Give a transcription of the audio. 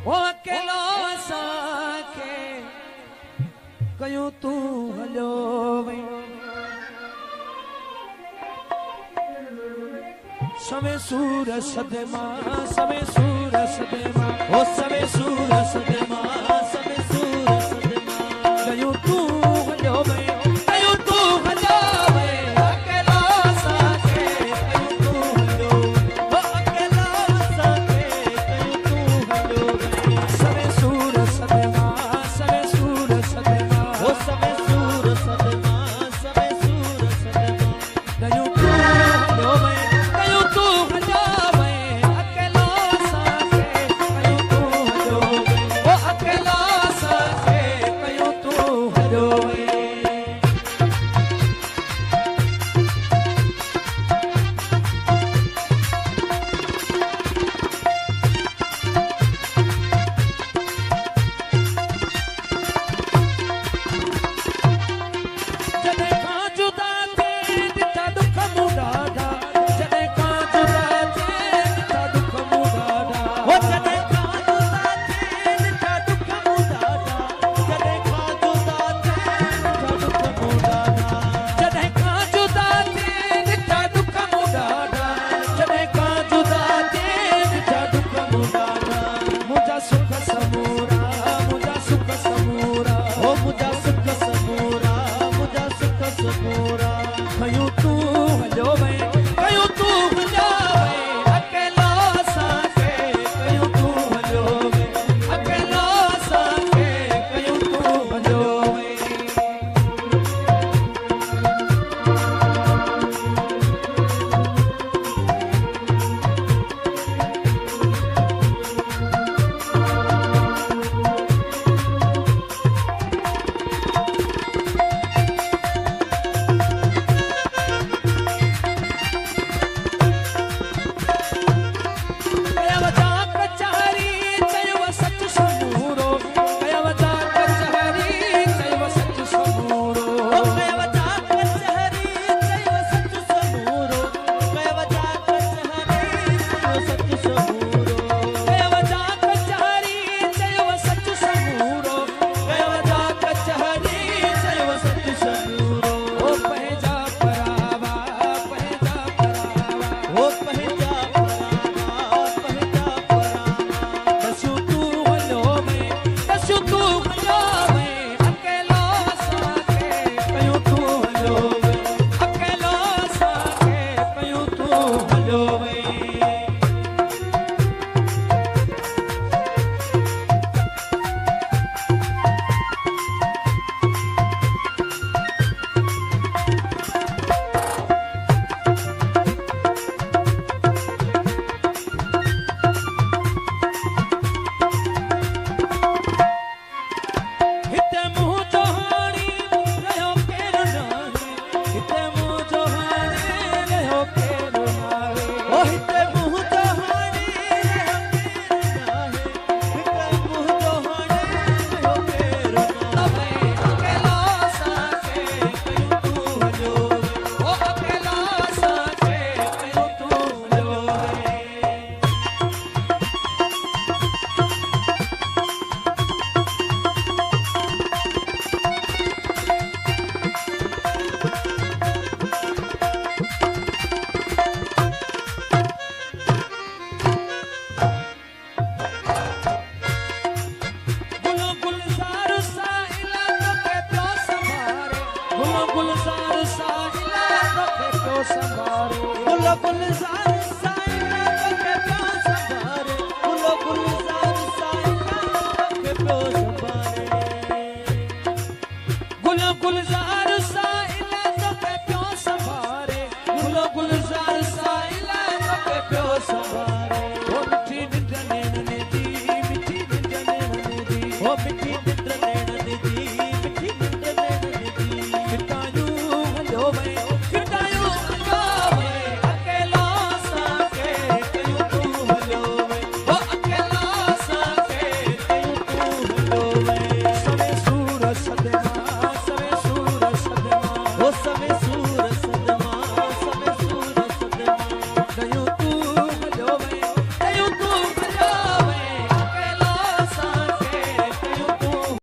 वो अकेलो असांखे कयूं तूं हलियो वे सवे सूर सदे मां सवे सूर सदे मां ओ सवे सूर सदे मां सवे सूर सदे मां कयूं तूं हलियो वे कयूं तूं हलियो वे अकेलो असांखे कयूं तूं हलियो वो अकेलो असांखे कयूं तूं हलियो वे सवे सूर सदे मां सवे सूर सदे मां ओ सवे सूर सदे मां सवे सूर सदे मां कयूं तूं हलियो वे कयूं तूं हलियो वे अकेलो असांखे कयूं तूं हलियो वे ओ अकेलो असांखे कयूं तूं हलियो वे जॾहिं खां जुदा थिए ॾिठा दुख मूं ॾाढा जॾहिं खां जुदा थिए ॾिठा दुख मूं ॾाढा हो जॾहिं खां जुदा थिए ॾिठा दुख मूं ॾाढा जॾहिं खां जुदा थिए ॾिठा दुख मूं ॾाढा जॾहिं खां जुदा थिए ॾिठा दुख मूं ॾाढा जॾहिं खां जुदा थिए ॾिठा दुख मूं ॾाढा मुंहिंजा सुख समूरा